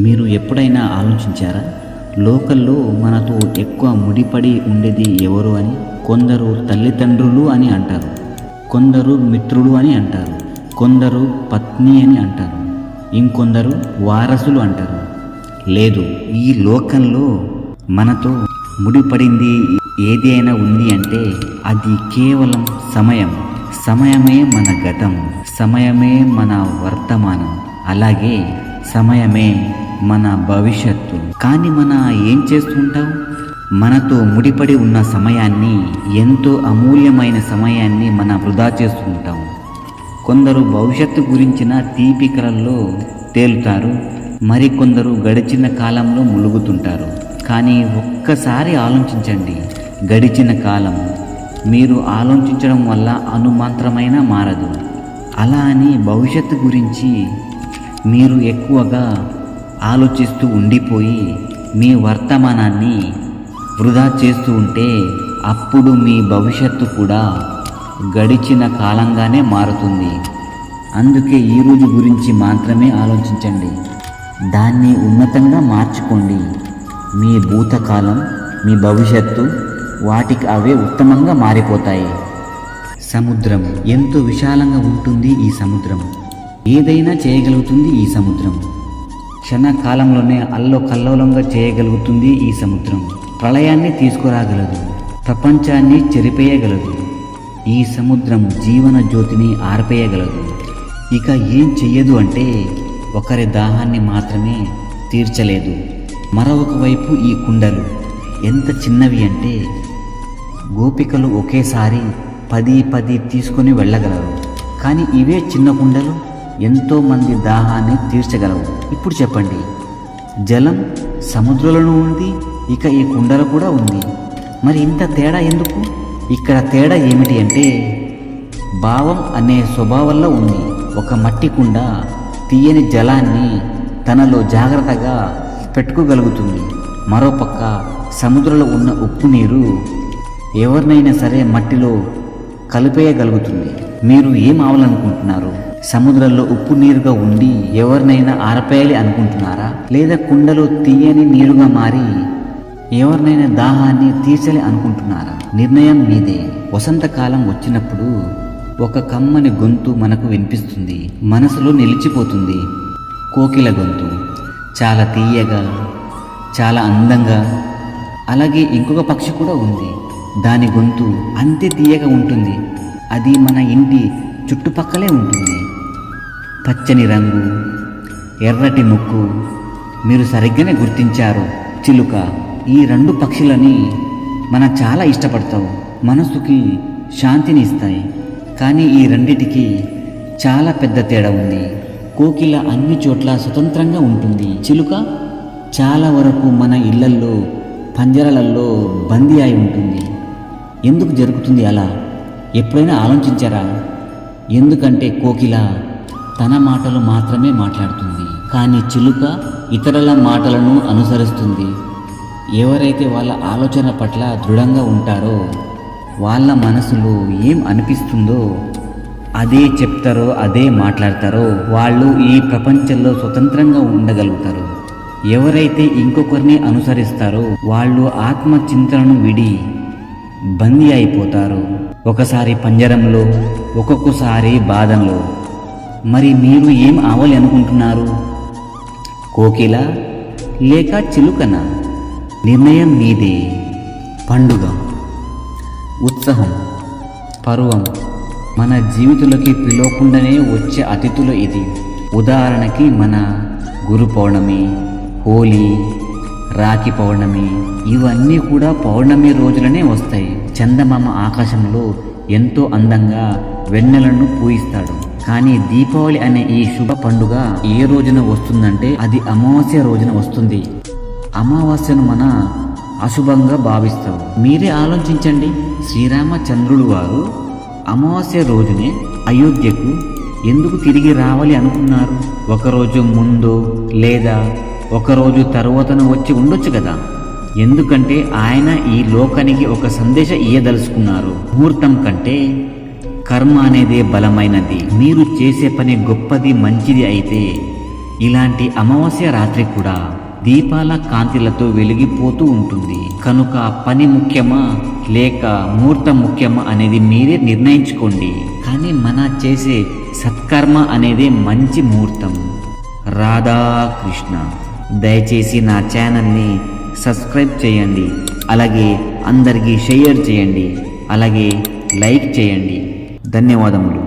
మీరు ఎప్పుడైనా ఆలోచించారా? లోకల్లో మనతో ఎక్కువ ముడిపడి ఉండేది ఎవరు అని? కొందరు తల్లిదండ్రులు అని అంటారు, కొందరు మిత్రులు అని అంటారు, కొందరు పత్ని అని అంటారు, ఇంకొందరు వారసులు అంటారు. లేదు, ఈ లోకంలో మనతో ముడిపడింది ఏది అయినా ఉంది అంటే అది కేవలం సమయం. సమయమే మన గతం, సమయమే మన వర్తమానం, అలాగే సమయమే మన భవిష్యత్తు. కానీ ఏం చేస్తుంటాం? మనతో ముడిపడి ఉన్న సమయాన్ని, ఎంతో అమూల్యమైన సమయాన్ని వృధా చేస్తుంటాం. కొందరు భవిష్యత్తు గురించిన తీపి కలల్లో తేలుతారు, మరికొందరు గడిచిన కాలంలో ములుగుతుంటారు. కానీ ఒక్కసారి ఆలోచించండి, గడిచిన కాలం మీరు ఆలోచించడం వల్ల అనుమాత్రమైనా మారదు. అలా అని భవిష్యత్తు గురించి మీరు ఎక్కువగా ఆలోచిస్తూ ఉండిపోయి మీ వర్తమానాన్ని వృధా చేస్తూ ఉంటే అప్పుడు మీ భవిష్యత్తు కూడా గడిచిన కాలంగానే మారుతుంది. అందుకే ఈరోజు గురించి మాత్రమే ఆలోచించండి, దాన్ని ఉన్నతంగా మార్చుకోండి. మీ భూతకాలం, మీ భవిష్యత్తు వాటికి అవే ఉత్తమంగా మారిపోతాయి. సముద్రం ఎంతో విశాలంగా ఉంటుంది. ఈ సముద్రం ఏదైనా చేయగలుగుతుంది. ఈ సముద్రం క్షణకాలంలోనే అల్లోకల్లోలంగా చేయగలుగుతుంది. ఈ సముద్రం ప్రళయాన్ని తీసుకురాగలదు, ప్రపంచాన్ని చెరిపేయగలదు. ఈ సముద్రం జీవన జ్యోతిని ఆర్పేయగలదు. ఇక ఏం చెయ్యదు అంటే ఒకరి దాహాన్ని మాత్రమే తీర్చలేదు. మరొక వైపు ఈ కుండలు ఎంత చిన్నవి అంటే గోపికలు ఒకేసారి 10 తీసుకొని వెళ్ళగలరు. కానీ ఇవే చిన్న కుండలు ఎంతోమంది దాహాన్ని తీర్చగలవు. ఇప్పుడు చెప్పండి, జలం సముద్రంలోనూ ఉంది, ఇక ఈ కుండలు కూడా ఉంది. మరి ఇంత తేడా ఎందుకు? ఇక్కడ తేడా ఏమిటి అంటే భావం అనే స్వభావంలో ఉంది. ఒక మట్టి కుండ తీయని జలాన్ని తనలో జాగ్రత్తగా పెట్టుకోగలుగుతుంది. మరోపక్క సముద్రంలో ఉన్న ఉప్పు నీరు ఎవరినైనా సరే మట్టిలో కలిపేయగలుగుతుంది. మీరు ఏం అవ్వాలనుకుంటున్నారు? సముద్రంలో ఉప్పు నీరుగా ఉండి ఎవరినైనా ఆరపేయాలి అనుకుంటున్నారా? లేదా కుండలో తీయని నీరుగా మారి ఎవరినైనా దాహాన్ని తీర్చాలి అనుకుంటున్నారా? నిర్ణయం మీదే. వసంతకాలం వచ్చినప్పుడు ఒక కమ్మని గొంతు మనకు వినిపిస్తుంది, మనసులో నిలిచిపోతుంది. కోకిల గొంతు చాలా తీయగా, చాలా అందంగా. అలాగే ఇంకొక పక్షి కూడా ఉంది, దాని గొంతు అంతే తీయగా ఉంటుంది. అది మన ఇంటి చుట్టుపక్కలే ఉంటుంది. పచ్చని రంగు, ఎర్రటి ముక్కు. మీరు సరిగ్గానే గుర్తించారు, చిలుక. ఈ 2 పక్షులని మనం చాలా ఇష్టపడతాం, మనసుకి శాంతిని ఇస్తాయి. కానీ ఈ రెండిటికి చాలా పెద్ద తేడా ఉంది. కోకిల అన్ని చోట్ల స్వతంత్రంగా ఉంటుంది. చిలుక చాలా వరకు మన ఇళ్లల్లో, పంజరాలలో బందీ అయి ఉంటుంది. ఎందుకు జరుగుతుంది అలా? ఎప్పుడైనా ఆలోచించారా? ఎందుకంటే కోకిల తన మాటలు మాత్రమే మాట్లాడుతుంది, కానీ చిలుక ఇతరుల మాటలను అనుసరిస్తుంది. ఎవరైతే వాళ్ళ ఆలోచన పట్ల దృఢంగా ఉంటారో, వాళ్ళ మనసులో ఏం అనిపిస్తుందో అదే చెప్తారో, అదే మాట్లాడతారో, వాళ్ళు ఈ ప్రపంచంలో స్వతంత్రంగా ఉండగలుగుతారు. ఎవరైతే ఇంకొకరిని అనుసరిస్తారో వాళ్ళు ఆత్మచింతనను విడి బందీ అయిపోతారు. ఒకసారి పంజరంలో, ఒక్కొక్కసారి బాధంలో. మరి మీరు ఏం అవ్వాలి అనుకుంటున్నారు? కోకిల లేక చిలుకన? నిర్ణయం మీదే. పండుగ, ఉత్సవం, పర్వం మన జీవితంలోకి పిలవకుండానే వచ్చే అతిథులు ఇది. ఉదాహరణకి మన గురు పౌర్ణమి, హోలీ, రాఖీ పౌర్ణమి, ఇవన్నీ కూడా పౌర్ణమి రోజులనే వస్తాయి. చందమామ ఆకాశంలో ఎంతో అందంగా వెన్నెలను పూయిస్తాడు. కానీ దీపావళి అనే ఈ శుభ పండుగ ఏ రోజున వస్తుందంటే అది అమావాస్య రోజున వస్తుంది. అమావాస్యను మన అశుభంగా భావిస్తాం. మీరే ఆలోచించండి, శ్రీరామచంద్రుడు వారు అమావాస్య రోజునే అయోధ్యకు ఎందుకు తిరిగి రావాలి అనుకున్నారు? ఒకరోజు ముందు లేదా ఒకరోజు తరువాతను వచ్చి ఉండొచ్చు కదా. ఎందుకంటే ఆయన ఈ లోకానికి ఒక సందేశం ఇయ్యదలుచుకున్నారు. ముహూర్తం కంటే కర్మ అనేదే బలమైనది. మీరు చేసే పని గొప్పది, మంచిది అయితే ఇలాంటి అమావాస్య రాత్రి కూడా దీపాల కాంతిలతో వెలిగిపోతూ ఉంటుంది. కనుక పని ముఖ్యమా లేక ముహూర్తం ముఖ్యమా అనేది మీరే నిర్ణయించుకోండి. కానీ మన చేసే సత్కర్మ అనేది మంచి ముహూర్తం. రాధాకృష్ణ. దయచేసి నా ఛానల్ని సబ్స్క్రైబ్ చేయండి, అలాగే అందరికీ షేర్ చేయండి, అలాగే లైక్ చేయండి. ధన్యవాదములు.